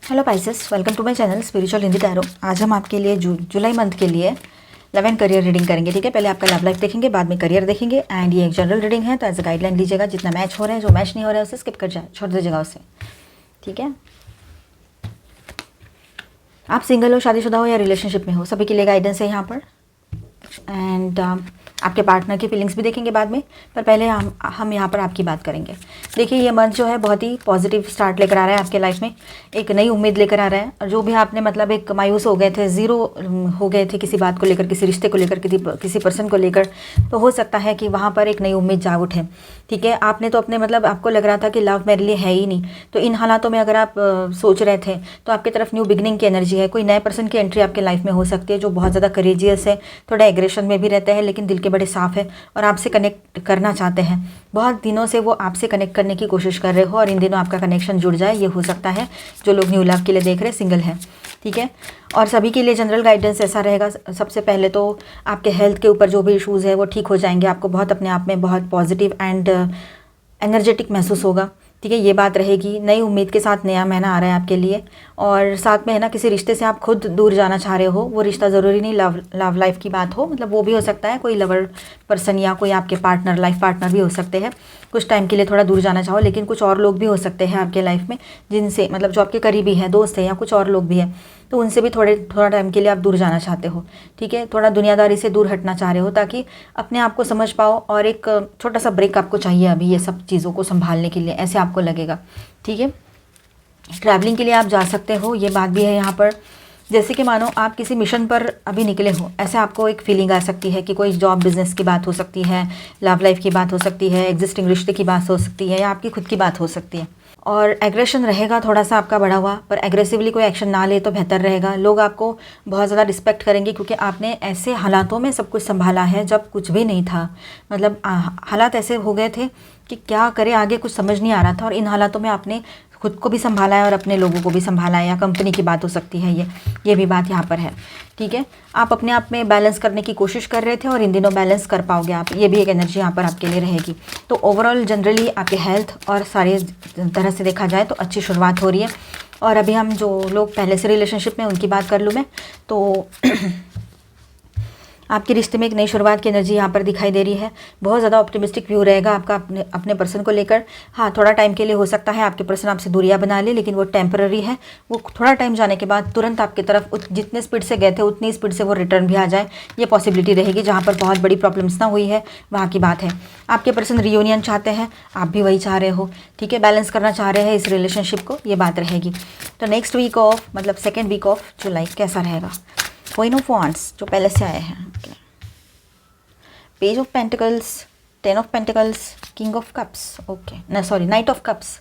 Hello Pisces, welcome to my channel spiritual Hindi tarot. आज हम आपके लिए जुलाई मंथ के लिए लव एंड करियर रीडिंग करेंगे। ठीक है, पहले आपका लव लाइफ देखेंगे, बाद में करियर देखेंगे। एंड ये एक जनरल रीडिंग है, तो एज अ गाइडलाइन लीजिएगा। जितना मैच हो रहा है, जो मैच नहीं हो रहा है उसे स्किप कर जाए, छोड़ दीजिएगा उसे। ठीक है, आप सिंगल हो, शादीशुदा हो या रिलेशनशिप में हो, सभी के लिए गाइडेंस है यहाँ पर। एंड आपके पार्टनर की फीलिंग्स भी देखेंगे बाद में, पर पहले हम यहाँ पर आपकी बात करेंगे। देखिए, ये मंथ जो है बहुत ही पॉजिटिव स्टार्ट लेकर आ रहा है आपके लाइफ में, एक नई उम्मीद लेकर आ रहा है। और जो भी आपने मतलब एक मायूस हो गए थे, ज़ीरो हो गए थे किसी बात को लेकर, किसी रिश्ते को लेकर, किसी पर्सन को लेकर, तो हो सकता है कि वहाँ पर एक नई उम्मीद जाग उठे। ठीक है, आपने तो अपने मतलब आपको लग रहा था कि लव मेरे लिए है ही नहीं, तो इन हालातों में अगर आप सोच रहे थे तो आपकी तरफ न्यू बिगनिंग की एनर्जी है। कोई नए पर्सन की एंट्री आपके लाइफ में हो सकती है जो बहुत ज़्यादा करेजियस है, थोड़ा एग्रेशन में भी रहते हैं, लेकिन दिल के बड़े साफ है और आपसे कनेक्ट करना चाहते हैं। बहुत दिनों से वो आपसे कनेक्ट करने की कोशिश कर रहे हो और इन दिनों आपका कनेक्शन जुड़ जाए, ये हो सकता है। जो लोग न्यू लव के लिए देख रहे हैं, सिंगल हैं। ठीक है, और सभी के लिए जनरल गाइडेंस ऐसा रहेगा। सबसे पहले तो आपके हेल्थ के ऊपर जो भी इश्यूज़ है वो ठीक हो जाएंगे। आपको बहुत अपने आप में बहुत पॉजिटिव एंड एनर्जेटिक महसूस होगा। ठीक है, ये बात रहेगी। नई उम्मीद के साथ नया महीना आ रहा है आपके लिए। और साथ में है ना, किसी रिश्ते से आप खुद दूर जाना चाह रहे हो। वो रिश्ता ज़रूरी नहीं लव लाइफ की बात हो, मतलब वो भी हो सकता है, कोई लवर पर्सन या कोई आपके पार्टनर, लाइफ पार्टनर भी हो सकते हैं। कुछ टाइम के लिए थोड़ा दूर जाना चाहो, लेकिन कुछ और लोग भी हो सकते हैं आपके लाइफ में जिनसे मतलब जो आपके करीबी हैं, दोस्त हैं या कुछ और लोग भी हैं, तो उनसे भी थोड़ा टाइम के लिए आप दूर जाना चाहते हो। ठीक है, थोड़ा दुनियादारी से दूर हटना चाह रहे हो ताकि अपने आप को समझ पाओ, और एक छोटा सा ब्रेक आपको चाहिए अभी ये सब चीज़ों को संभालने के लिए, ऐसे आपको लगेगा। ठीक है, ट्रैवलिंग के लिए आप जा सकते हो, ये बात भी है यहाँ पर। जैसे कि मानो आप किसी मिशन पर अभी निकले हो, ऐसे आपको एक फीलिंग आ सकती है कि कोई जॉब बिजनेस की बात हो सकती है, लव लाइफ की बात हो सकती है, एग्जिस्टिंग रिश्ते की बात हो सकती है, या आपकी खुद की बात हो सकती है। और एग्रेशन रहेगा थोड़ा सा आपका बढ़ा हुआ, पर एग्रेसिवली कोई एक्शन ना ले तो बेहतर रहेगा। लोग आपको बहुत ज़्यादा रिस्पेक्ट करेंगे क्योंकि आपने ऐसे हालातों में सब कुछ संभाला है जब कुछ भी नहीं था। मतलब हालात ऐसे हो गए थे कि क्या करे आगे, कुछ समझ नहीं आ रहा था, और इन हालातों में आपने खुद को भी संभाला है और अपने लोगों को भी संभाला है, या कंपनी की बात हो सकती है, ये भी बात यहाँ पर है। ठीक है, आप अपने आप में बैलेंस करने की कोशिश कर रहे थे और इन दिनों बैलेंस कर पाओगे आप, ये भी एक एनर्जी यहाँ पर आपके लिए रहेगी। तो ओवरऑल जनरली आपके हेल्थ और सारे तरह से देखा जाए तो अच्छी शुरुआत हो रही है। और अभी हम जो लोग पहले से रिलेशनशिप में, उनकी बात कर लूँ मैं तो आपके रिश्ते में एक नई शुरुआत की एनर्जी यहाँ पर दिखाई दे रही है। बहुत ज़्यादा ऑप्टिमिस्टिक व्यू रहेगा आपका अपने पर्सन को लेकर। हाँ, थोड़ा टाइम के लिए हो सकता है आपके पर्सन आपसे दूरियां बना ले, लेकिन वो टेम्पररी है। वो थोड़ा टाइम जाने के बाद तुरंत आपकी तरफ जितने स्पीड से गए थे उतनी स्पीड से वो रिटर्न भी आ जाए, ये पॉसिबिलिटी रहेगी। जहाँ पर बहुत बड़ी प्रॉब्लम्स ना हुई है वहाँ की बात है। आपके पर्सन रियूनियन चाहते हैं, आप भी वही चाह रहे हो। ठीक है, बैलेंस करना चाह रहे हैं इस रिलेशनशिप को, ये बात रहेगी। तो नेक्स्ट वीक ऑफ मतलब सेकेंड वीक ऑफ जुलाई कैसा रहेगा? क्वीन ऑफ वांड्स जो पहले से आए हैं, page of pentacles, 10 of pentacles, king of cups, okay ना सॉरी नाइट ऑफ कप्स।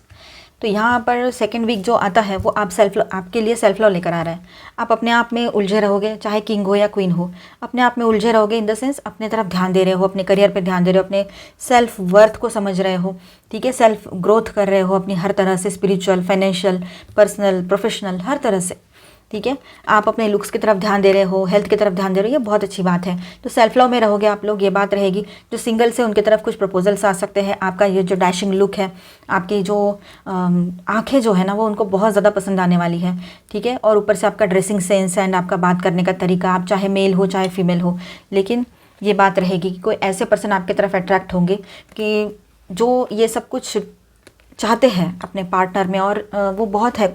तो यहाँ पर सेकेंड वीक जो आता है वो आपके लिए सेल्फ लव लेकर आ रहा है। आप अपने आप में उलझे रहोगे, चाहे किंग हो या क्वीन हो, अपने आप में उलझे रहोगे इन द सेंस अपने तरफ ध्यान दे रहे हो, अपने करियर पे ध्यान दे रहे हो, अपने सेल्फ वर्थ को समझ रहे हो। ठीक है, सेल्फ ग्रोथ कर रहे हो अपनी हर तरह से, स्पिरिचुअल, फाइनेंशियल, पर्सनल, प्रोफेशनल, हर तरह से। ठीक है, आप अपने लुक्स की तरफ ध्यान दे रहे हो, हेल्थ की तरफ ध्यान दे रहे हो, ये बहुत अच्छी बात है। तो सेल्फ लव में रहोगे आप लोग, ये बात रहेगी। जो सिंगल से उनकी तरफ कुछ प्रपोजल्स आ सकते हैं। आपका ये जो डैशिंग लुक है, आपकी जो आंखें जो है ना, वो उनको बहुत ज़्यादा पसंद आने वाली है। ठीक है, और ऊपर से आपका ड्रेसिंग सेंस एंड आपका बात करने का तरीका, आप चाहे मेल हो चाहे फीमेल हो, लेकिन ये बात रहेगी कि कोई ऐसे पर्सन आपकी तरफ अट्रैक्ट होंगे कि जो ये सब कुछ चाहते हैं अपने पार्टनर में, और वो बहुत है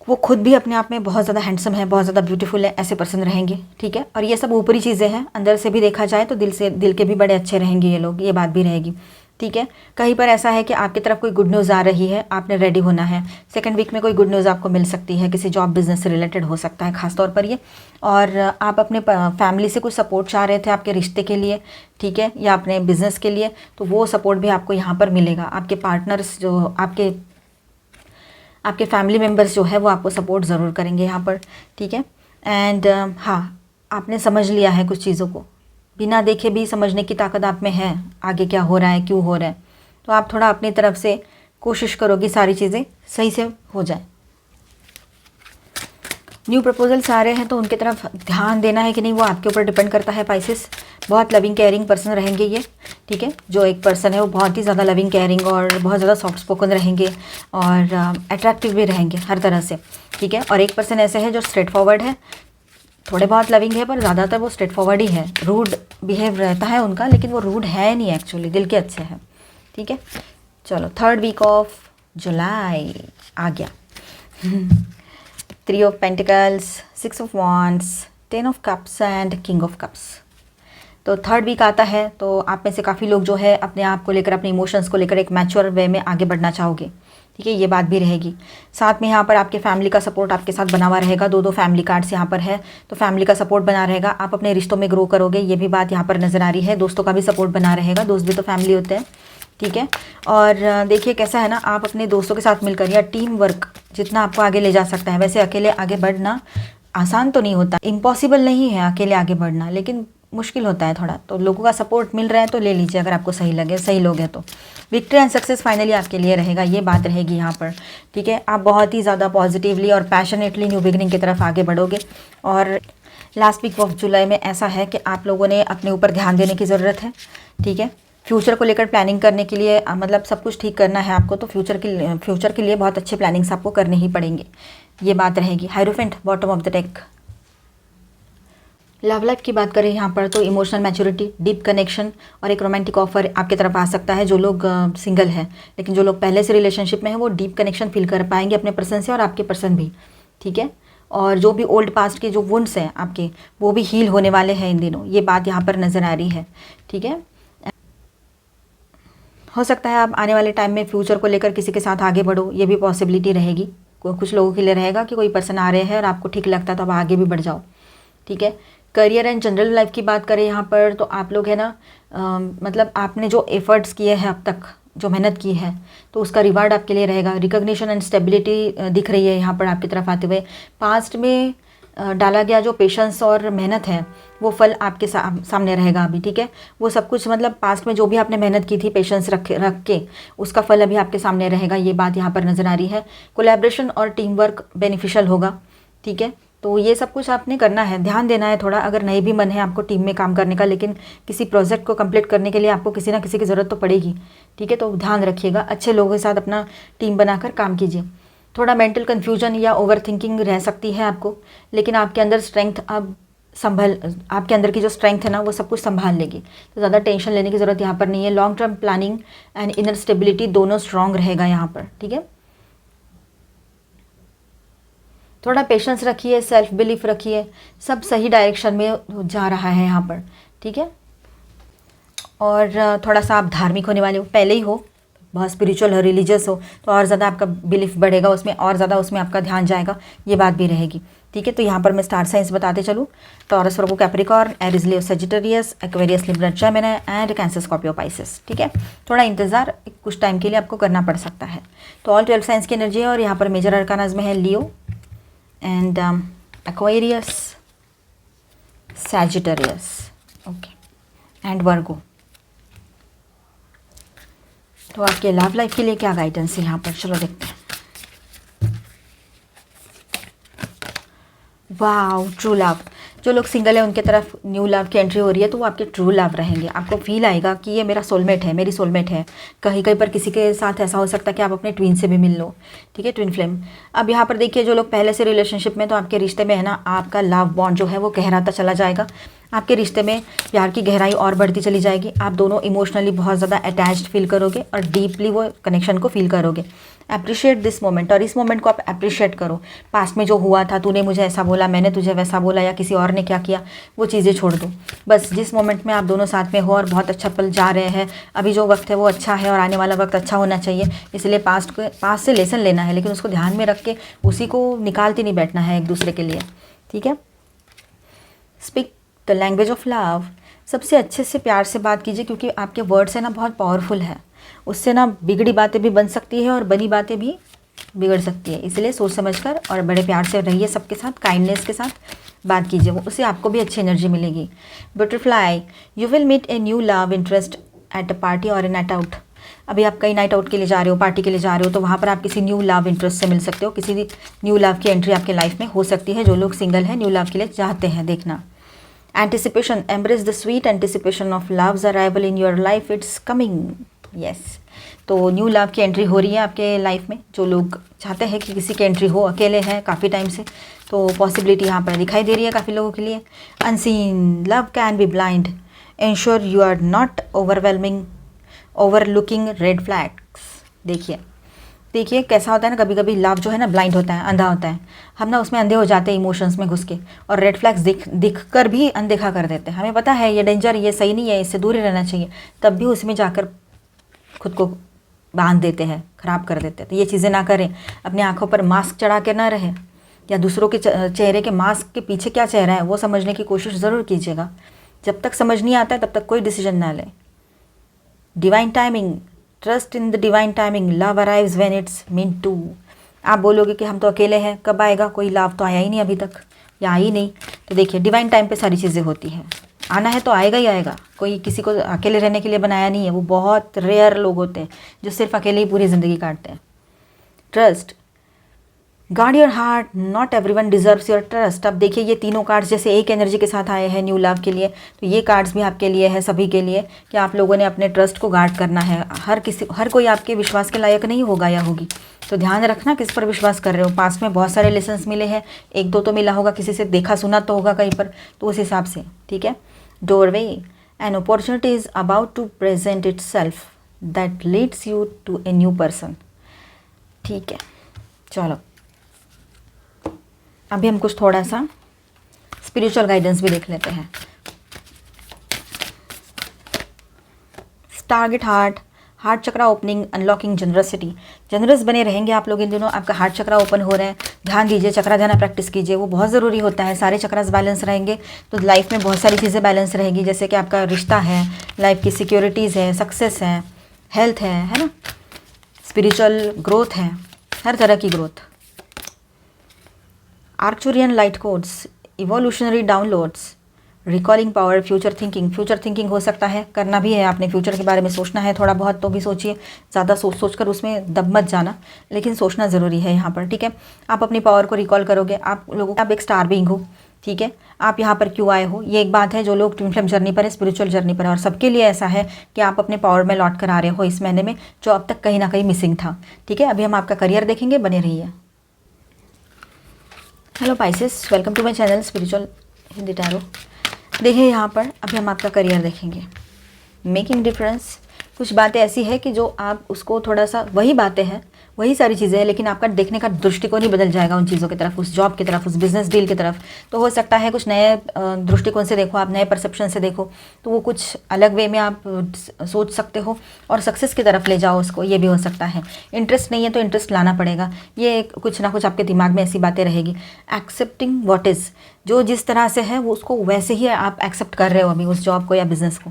वो खुद भी अपने आप में बहुत ज़्यादा हैंडसम है, बहुत ज़्यादा ब्यूटीफुल है, ऐसे पर्सन रहेंगे। ठीक है, और ये सब ऊपरी चीज़ें हैं, अंदर से भी देखा जाए तो दिल के भी बड़े अच्छे रहेंगे ये लोग, ये बात भी रहेगी। ठीक है, कहीं पर ऐसा है कि आपकी तरफ कोई गुड न्यूज़ आ रही है, आपने रेडी होना है। सेकंड वीक में कोई गुड न्यूज़ आपको मिल सकती है, किसी जॉब बिजनेस से रिलेटेड हो सकता है खास तौर पर ये। और आप अपने फैमिली से कुछ सपोर्ट चाह रहे थे आपके रिश्ते के लिए, ठीक है, या अपने बिजनेस के लिए, तो वो सपोर्ट भी आपको यहाँ पर मिलेगा। आपके पार्टनर्स जो आपके फैमिली मेम्बर्स जो है वो आपको सपोर्ट ज़रूर करेंगे यहाँ पर। ठीक है, एंड हाँ, आपने समझ लिया है कुछ चीज़ों को, बिना देखे भी समझने की ताकत आप में है, आगे क्या हो रहा है, क्यों हो रहा है। तो आप थोड़ा अपनी तरफ से कोशिश करो कि सारी चीज़ें सही से हो जाए। न्यू प्रपोजल्स आ रहे हैं तो उनकी तरफ ध्यान देना है कि नहीं, वो आपके ऊपर डिपेंड करता है पाइसेस। बहुत लविंग केयरिंग पर्सन रहेंगे ये, ठीक है। जो एक पर्सन है वो बहुत ही ज़्यादा लविंग केयरिंग और बहुत ज़्यादा सॉफ्ट स्पोकन रहेंगे और अट्रैक्टिव भी रहेंगे हर तरह से, ठीक है। और एक पर्सन ऐसे है जो स्ट्रेट फॉरवर्ड है, थोड़े बहुत लविंग है पर ज़्यादातर वो स्ट्रेट फॉरवर्ड ही है। रूड बिहेव रहता है उनका, लेकिन वो रूड है नहीं एक्चुअली, दिल के अच्छे हैं, ठीक है। चलो 3rd वीक ऑफ जुलाई आ गया। 3 of pentacles, 6 of wands, 10 of cups and king of cups. तो 3rd वीक आता है तो आप में से काफ़ी लोग जो है अपने आप को लेकर, अपने इमोशंस को लेकर एक मैच्योर वे में आगे बढ़ना चाहोगे, ठीक है। ये बात भी रहेगी। साथ में यहाँ पर आपके फैमिली का सपोर्ट आपके साथ बना हुआ रहेगा। 2 फैमिली कार्ड्स यहाँ पर है, तो फैमिली का सपोर्ट बना रहेगा। आप अपने रिश्तों में ग्रो करोगे, ये भी बात यहाँ पर नज़र आ रही है। दोस्तों का भी सपोर्ट बना रहेगा, दोस्त भी तो फैमिली होते हैं, ठीक है। और देखिए कैसा है ना, आप अपने दोस्तों के साथ मिलकर या टीम वर्क जितना आपको आगे ले जा सकता है। वैसे अकेले आगे बढ़ना आसान तो नहीं होता, इम्पॉसिबल नहीं है अकेले आगे बढ़ना, लेकिन मुश्किल होता है थोड़ा। तो लोगों का सपोर्ट मिल रहा है तो ले लीजिए, अगर आपको सही लगे, सही लोग हैं तो। विक्ट्री एंड सक्सेस फाइनली आपके लिए रहेगा, ये बात रहेगी यहाँ पर, ठीक है। आप बहुत ही ज़्यादा पॉजिटिवली और पैशनेटली न्यू बिगनिंग की तरफ आगे बढ़ोगे। और लास्ट वीक ऑफ जुलाई में ऐसा है कि आप लोगों ने अपने ऊपर ध्यान देने की ज़रूरत है, ठीक है। फ्यूचर को लेकर प्लानिंग करने के लिए, मतलब सब कुछ ठीक करना है आपको, तो फ्यूचर के लिए बहुत अच्छे प्लानिंग्स आपको करने ही पड़ेंगे, ये बात रहेगी। Hierophant bottom of the deck. Love life की बात करें यहाँ पर तो इमोशनल मैच्योरिटी, डीप कनेक्शन और एक रोमांटिक ऑफर आपके तरफ आ सकता है। जो लोग सिंगल हैं, लेकिन जो लोग पहले से रिलेशनशिप में हैं, वो डीप कनेक्शन फील कर पाएंगे अपने पर्सन से और आपके पर्सन भी, ठीक है। और जो भी ओल्ड पास्ट के जो वुंड्स हैं आपके, वो भी हील होने वाले हैं इन दिनों, ये बात यहाँ पर नज़र आ रही है, ठीक है। हो सकता है आप आने वाले टाइम में फ्यूचर को लेकर किसी के साथ आगे बढ़ो, ये भी पॉसिबिलिटी रहेगी। कुछ लोगों के लिए रहेगा कि कोई पर्सन आ रहे हैं और आपको ठीक लगता है तो आप आगे भी बढ़ जाओ, ठीक है। करियर एंड जनरल लाइफ की बात करें यहाँ पर तो आप लोग है ना, मतलब आपने जो एफर्ट्स किए हैं अब तक, जो मेहनत की है, तो उसका रिवार्ड आपके लिए रहेगा। रिकॉग्निशन एंड स्टेबिलिटी दिख रही है यहाँ पर आपकी तरफ आते हुए। पास्ट में डाला गया जो पेशेंस और मेहनत है, वो फल आपके सामने रहेगा अभी, ठीक है। वो सब कुछ, मतलब पास्ट में जो भी आपने मेहनत की थी पेशेंस रख के, उसका फल अभी आपके सामने रहेगा, ये बात यहाँ पर नज़र आ रही है। कोलैबोरेशन और टीम वर्क बेनिफिशियल होगा, ठीक है। तो ये सब कुछ आपने करना है, ध्यान देना है थोड़ा। अगर नहीं भी मन है आपको टीम में काम करने का, लेकिन किसी प्रोजेक्ट को कंप्लीट करने के लिए आपको किसी ना किसी की ज़रूरत तो पड़ेगी, ठीक है। तो ध्यान रखिएगा, अच्छे लोगों के साथ अपना टीम बनाकर काम कीजिए। थोड़ा मेंटल कन्फ्यूजन या ओवर थिंकिंग रह सकती है आपको, लेकिन आपके अंदर स्ट्रेंथ अब आपके अंदर की जो स्ट्रेंथ है ना, वो सब कुछ संभाल लेगी, तो ज़्यादा टेंशन लेने की ज़रूरत यहाँ पर नहीं है। Long term planning and inner stability दोनों स्ट्रॉन्ग रहेगा यहाँ पर, ठीक है। थोड़ा पेशेंस रखिए, सेल्फ बिलीफ रखिए, सब सही डायरेक्शन में जा रहा है यहाँ पर, ठीक है। और थोड़ा सा आप धार्मिक होने वाले हो, पहले ही हो, बहुत स्पिरिचुअल हो, रिलीजियस हो, तो और ज़्यादा आपका बिलीफ बढ़ेगा उसमें, और ज़्यादा उसमें आपका ध्यान जाएगा, ये बात भी रहेगी, ठीक है। तो यहाँ पर मैं स्टार साइंस बताते चलूँ। Taurus, Virgo, Capricorn, Aries, Leo, Sagittarius, Aquarius, Libra, Gemini and cancer, Scorpio, Pisces, ठीक है। थोड़ा इंतज़ार कुछ टाइम के लिए आपको करना पड़ सकता है। तो ऑल 12 साइंस की एनर्जी है, और यहाँ पर मेजर अरकानाज में है Leo and Aquarius, Sagittarius, okay, and Virgo. तो आपके लव लाइफ के लिए क्या गाइडेंस है यहाँ पर, चलो देखते हैं। Wow, true love. जो लोग सिंगल है उनके तरफ न्यू लव की एंट्री हो रही है, तो वो आपके ट्रू लव रहेंगे। आपको फील आएगा कि ये मेरा सोलमेट है, मेरी सोलमेट है। कहीं कहीं पर किसी के साथ ऐसा हो सकता है कि आप अपने ट्विन से भी मिल लो, ठीक है, ट्विन फ्लेम। अब यहाँ पर देखिए, जो लोग पहले से रिलेशनशिप में, तो आपके रिश्ते में है ना, आपका लव बॉन्ड जो है वो गहराता चला जाएगा। आपके रिश्ते में प्यार की गहराई और बढ़ती चली जाएगी। आप दोनों इमोशनली बहुत ज़्यादा अटैच्ड फील करोगे और डीपली वो कनेक्शन को फील करोगे। अप्रिशिएट दिस मोमेंट, और इस मोमेंट को आप अप्रिशिएट करो। पास्ट में जो हुआ था, तूने मुझे ऐसा बोला, मैंने तुझे वैसा बोला, या किसी और ने क्या किया, वो चीज़ें छोड़ दो। बस जिस मोमेंट में आप दोनों साथ में हो और बहुत अच्छा पल जा रहे हैं, अभी जो वक्त है वो अच्छा है और आने वाला वक्त अच्छा होना चाहिए। इसलिए पास्ट से लेसन लेना है, लेकिन उसको ध्यान में रख के उसी को निकालते नहीं बैठना है एक दूसरे के लिए, ठीक है। Speak the language of love, सबसे अच्छे से प्यार से बात कीजिए, क्योंकि आपके वर्ड्स है ना बहुत पावरफुल है। उससे ना बिगड़ी बातें भी बन सकती है और बनी बातें भी बिगड़ सकती है। इसलिए सोच समझकर और बड़े प्यार से रहिए, सबके साथ काइंडनेस के साथ बात कीजिए, वो उससे आपको भी अच्छी एनर्जी मिलेगी। Butterfly, you will meet a new love interest at a party और ए नाइट आउट। अभी आप कहीं नाइट आउट के लिए जा रहे हो, पार्टी के लिए जा रहे हो, तो वहाँ पर आप किसी न्यू लव इंटरेस्ट से मिल सकते हो, किसी न्यू लव की एंट्री आपके लाइफ में हो सकती है। जो लोग सिंगल हैं, न्यू लव के लिए चाहते हैं, देखना। Anticipation, embrace the sweet anticipation of loves arrival in your life, it's coming. Yes, तो न्यू लव की एंट्री हो रही है आपके लाइफ में। जो लोग चाहते हैं कि किसी की एंट्री हो, अकेले हैं काफ़ी टाइम से, तो पॉसिबिलिटी यहाँ पर दिखाई दे रही है काफ़ी लोगों के लिए। Unseen love can be blind, ensure you are not overlooking red flags. देखिए कैसा होता है ना, कभी कभी लव जो है ना ब्लाइंड होता है, अंधा होता है। हम ना उसमें अंधे हो जाते हैं इमोशंस में घुस के, और रेड फ्लैग्स दिख कर भी अनदेखा कर देते हैं। हमें पता है ये डेंजर, ये सही नहीं है, इससे दूर ही रहना चाहिए, तब भी उसमें जाकर खुद को बांध देते हैं, ख़राब कर देते हैं। तो ये चीज़ें ना करें, अपनी आंखों पर मास्क चढ़ा के ना रहें, या दूसरों के चेहरे के मास्क के पीछे क्या चेहरा है वो समझने की कोशिश ज़रूर कीजिएगा। जब तक समझ नहीं आता है तब तक कोई डिसीजन ना लें। Divine timing, trust in the divine timing, love arrives when it's meant to. आप बोलोगे कि हम तो अकेले हैं, कब आएगा, कोई लव तो आया ही नहीं अभी तक, या आई नहीं। तो देखिए डिवाइन टाइम पे सारी चीज़ें होती हैं, आना है तो आएगा ही आएगा। कोई किसी को अकेले रहने के लिए बनाया नहीं है, वो बहुत रेयर लोग होते हैं जो सिर्फ अकेले ही पूरी ज़िंदगी काटते हैं। Trust, guard your heart, not everyone deserves your trust. अब देखिए ये तीनों कार्ड्स जैसे एक एनर्जी के साथ आए हैं न्यू लव के लिए, तो ये कार्ड्स भी आपके लिए है, सभी के लिए, कि आप लोगों ने अपने ट्रस्ट को गार्ड करना है। हर कोई आपके विश्वास के लायक नहीं होगा या होगी, तो ध्यान रखना किस पर विश्वास कर रहे हो। पास्ट में बहुत सारे लेसन्स मिले हैं, एक दो तो मिला होगा, किसी से देखा सुना तो होगा कहीं पर, तो उस हिसाब से, ठीक है। Doorway, an opportunity is about to present itself that leads you to a new person. ठीक है, चलो अभी हम कुछ थोड़ा सा स्पिरिचुअल गाइडेंस भी देख लेते हैं। टारगेट हार्ट चक्रा ओपनिंग, अनलॉकिंग जनरसिटी। जनरस बने रहेंगे आप लोग इन दिनों, आपका हार्ट चक्रा ओपन हो रहे हैं। ध्यान दीजिए, चक्रा ध्यान प्रैक्टिस कीजिए, वो बहुत ज़रूरी होता है। सारे चक्रास बैलेंस रहेंगे तो लाइफ में बहुत सारी चीज़ें बैलेंस रहेगी, जैसे कि आपका रिश्ता है, लाइफ की सिक्योरिटीज़ है, सक्सेस है, हेल्थ है ना, स्पिरिचुअल ग्रोथ है, हर तरह की growth. Arcturian light codes, evolutionary downloads, recalling power, future thinking हो सकता है, करना भी है आपने, फ्यूचर के बारे में सोचना है थोड़ा बहुत, तो भी सोचिए, ज़्यादा सोच कर उसमें दब मत जाना, लेकिन सोचना ज़रूरी है यहाँ पर, ठीक है। आप अपनी पावर को रिकॉल करोगे, आप लोगों आप एक स्टार बीइंग हो, ठीक है। आप यहाँ पर क्यों आए हो, ये एक बात है। जो लोग ट्विन फ्लेम जर्नी पर है, स्पिरिचुअल जर्नी पर है, और सबके लिए ऐसा है कि आप अपने पावर में लौट कर आ रहे हो इस महीने में, जो अब तक कहीं ना कहीं मिसिंग था, ठीक है। अभी हम आपका करियर देखेंगे, बने रहिए। Hello Pisces, welcome to my channel spiritual Hindi tarot. देखिए यहाँ पर अभी हम आपका करियर देखेंगे। मेकिंग डिफरेंस, कुछ बातें ऐसी है कि जो आप उसको थोड़ा सा, वही बातें हैं, वही सारी चीज़ें हैं, लेकिन आपका देखने का दृष्टिकोण ही बदल जाएगा उन चीज़ों की तरफ, उस जॉब की तरफ, उस बिजनेस डील की तरफ। तो हो सकता है कुछ नए दृष्टिकोण से देखो आप, नए परसेप्शन से देखो, तो वो कुछ अलग वे में आप सोच सकते हो और सक्सेस की तरफ ले जाओ उसको, ये भी हो सकता है। इंटरेस्ट नहीं है तो इंटरेस्ट लाना पड़ेगा, ये कुछ ना कुछ आपके दिमाग में ऐसी बातें रहेगी। एक्सेप्टिंग व्हाट इज़, जो जिस तरह से है वो उसको वैसे ही आप एक्सेप्ट कर रहे हो अभी उस जॉब को या बिज़नेस को,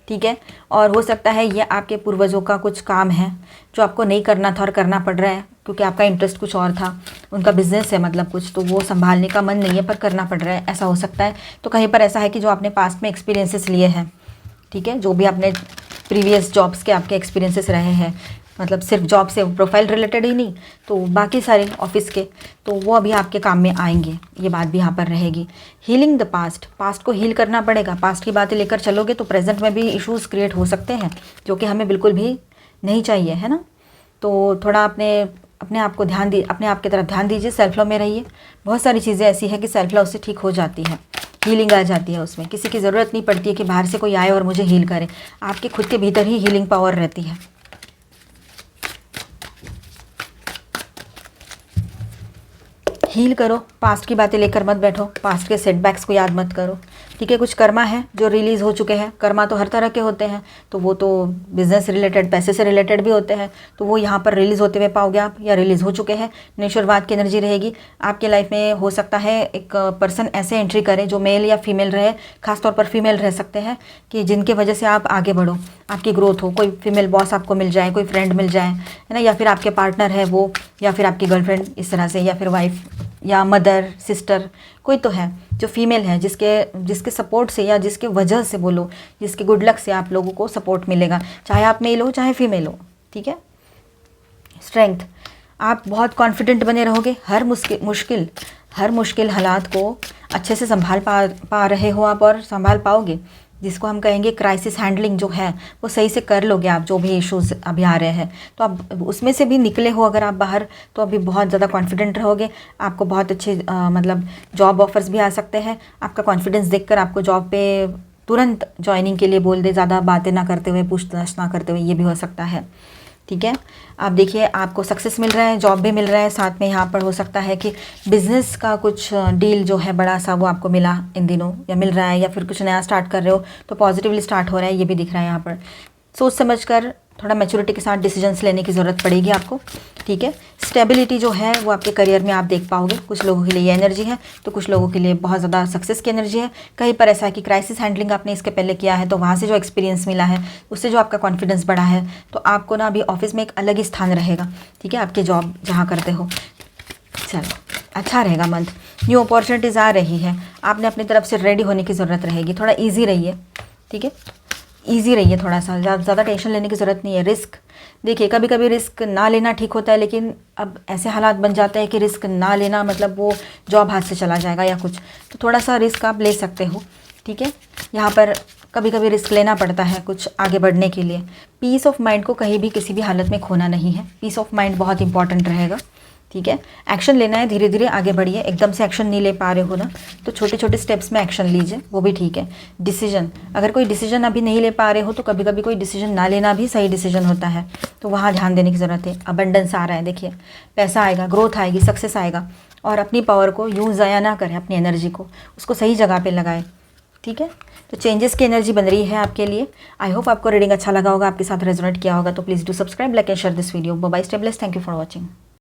ठीक है। और हो सकता है ये आपके पूर्वजों का कुछ काम है जो आपको नहीं करना था और करना पड़ रहा है, क्योंकि आपका इंटरेस्ट कुछ और था, उनका बिजनेस है मतलब कुछ, तो वो संभालने का मन नहीं है पर करना पड़ रहा है, ऐसा हो सकता है। तो कहीं पर ऐसा है कि जो आपने पास्ट में एक्सपीरियंसेस लिए हैं, ठीक है, जो भी आपने प्रीवियस जॉब्स के आपके एक्सपीरियंसेस रहे हैं, मतलब सिर्फ जॉब से प्रोफाइल रिलेटेड ही नहीं, तो बाकी सारे ऑफिस के, तो वो अभी आपके काम में आएंगे, ये बात भी यहाँ पर रहेगी। हीलिंग द पास्ट को हील करना पड़ेगा। पास्ट की बातें लेकर चलोगे तो प्रेजेंट में भी इश्यूज क्रिएट हो सकते हैं, जो कि हमें बिल्कुल भी नहीं चाहिए, है ना। तो थोड़ा अपने आप को अपने आप की तरफ ध्यान दीजिए, सेल्फ लव में रहिए। बहुत सारी चीज़ें ऐसी है कि सेल्फ लव से ठीक हो जाती है, हीलिंग आ जाती है उसमें, किसी की ज़रूरत नहीं पड़ती है कि बाहर से कोई आए और मुझे हील करे, आपके खुद के भीतर ही हीलिंग पावर रहती है। हील करो, पास्ट की बातें लेकर मत बैठो, पास्ट के सेटबैक्स को याद मत करो, ठीक है। कुछ कर्मा है जो रिलीज़ हो चुके हैं, कर्मा तो हर तरह के होते हैं, तो वो तो बिजनेस रिलेटेड, पैसे से रिलेटेड भी होते हैं, तो वो यहाँ पर रिलीज़ होते हुए पाओगे आप, या रिलीज़ हो चुके हैं। नेचुरवाद की एनर्जी रहेगी आपके लाइफ में। हो सकता है एक पर्सन ऐसे एंट्री करे जो मेल या फीमेल रहे, खासतौर पर फीमेल रह सकते हैं, कि जिनकी वजह से आप आगे बढ़ो, आपकी ग्रोथ हो। कोई फीमेल बॉस आपको मिल जाए, कोई फ्रेंड मिल जाए, है ना, या फिर आपके पार्टनर है वो, या फिर आपकी गर्लफ्रेंड इस तरह से, या फिर वाइफ या मदर सिस्टर, कोई तो है जो फीमेल है, जिसके सपोर्ट से या जिसके वजह से बोलो, जिसके गुड लक से आप लोगों को सपोर्ट मिलेगा, चाहे आप मेल हो चाहे फीमेल हो, ठीक है। स्ट्रेंथ, आप बहुत कॉन्फिडेंट बने रहोगे, हर मुश्किल हालात को अच्छे से संभाल पा रहे हो आप, और संभाल पाओगे, जिसको हम कहेंगे क्राइसिस हैंडलिंग जो है वो सही से कर लोगे आप। जो भी इश्यूज अभी आ रहे हैं तो आप उसमें से भी निकले हो अगर आप बाहर, तो अभी बहुत ज़्यादा कॉन्फिडेंट रहोगे। आपको बहुत अच्छे मतलब जॉब ऑफर्स भी आ सकते हैं। आपका कॉन्फिडेंस देखकर आपको जॉब पे तुरंत ज्वाइनिंग के लिए बोल दे, ज़्यादा बातें ना करते हुए, पूछताछ ना करते हुए, ये भी हो सकता है। ठीक है, आप देखिए आपको सक्सेस मिल रहा है, जॉब भी मिल रहा है, साथ में यहाँ पर हो सकता है कि बिज़नेस का कुछ डील जो है बड़ा सा वो आपको मिला इन दिनों, या मिल रहा है, या फिर कुछ नया स्टार्ट कर रहे हो तो पॉजिटिवली स्टार्ट हो रहा है, ये भी दिख रहा है यहाँ पर। सोच समझ कर थोड़ा मैच्योरिटी के साथ डिसीजंस लेने की ज़रूरत पड़ेगी आपको। ठीक है, स्टेबिलिटी जो है वो आपके करियर में आप देख पाओगे। कुछ लोगों के लिए ये एनर्जी है तो कुछ लोगों के लिए बहुत ज़्यादा सक्सेस की एनर्जी है। कहीं पर ऐसा है कि क्राइसिस हैंडलिंग आपने इसके पहले किया है, तो वहाँ से जो एक्सपीरियंस मिला है उससे जो आपका कॉन्फिडेंस बढ़ा है, तो आपको ना अभी ऑफिस में एक अलग ही स्थान रहेगा। ठीक है, आपके जॉब जहाँ करते हो, चलो अच्छा रहेगा मंथ। न्यू अपॉर्चुनिटीज़ आ रही है, आपने अपनी तरफ से रेडी होने की ज़रूरत रहेगी। थोड़ा ईजी रहिए, ठीक है, ईजी रहिए, थोड़ा सा ज़्यादा टेंशन लेने की ज़रूरत नहीं है। रिस्क, देखिए कभी कभी रिस्क ना लेना ठीक होता है, लेकिन अब ऐसे हालात बन जाते हैं कि रिस्क ना लेना मतलब वो जॉब हाथ से चला जाएगा या कुछ, तो थोड़ा सा रिस्क आप ले सकते हो। ठीक है, यहाँ पर कभी कभी रिस्क लेना पड़ता है कुछ आगे बढ़ने के लिए। पीस ऑफ माइंड को कहीं भी किसी भी हालत में खोना नहीं है, पीस ऑफ माइंड बहुत इंपॉर्टेंट रहेगा। ठीक है, एक्शन लेना है, धीरे धीरे आगे बढ़िए। एकदम से एक्शन नहीं ले पा रहे हो ना, तो छोटे छोटे स्टेप्स में एक्शन लीजिए, वो भी ठीक है। डिसीजन, अगर कोई डिसीजन अभी नहीं ले पा रहे हो तो कभी कभी कोई डिसीजन ना लेना भी सही डिसीजन होता है, तो वहाँ ध्यान देने की ज़रूरत है। अबंडेंस आ रहा है, देखिए पैसा आएगा, ग्रोथ आएगी, सक्सेस आएगा, और अपनी पावर को यूँ ज़ाया ना करें, अपनी एनर्जी को उसको सही जगह पर लगाएं। ठीक है, तो चेंजेस की एनर्जी बन रही है आपके लिए। आई होप आपको रीडिंग अच्छा लगा होगा, आपके साथ रेजोनेट किया होगा, तो please do subscribe, like and share this video. Bye, stay blessed, thank you for watching.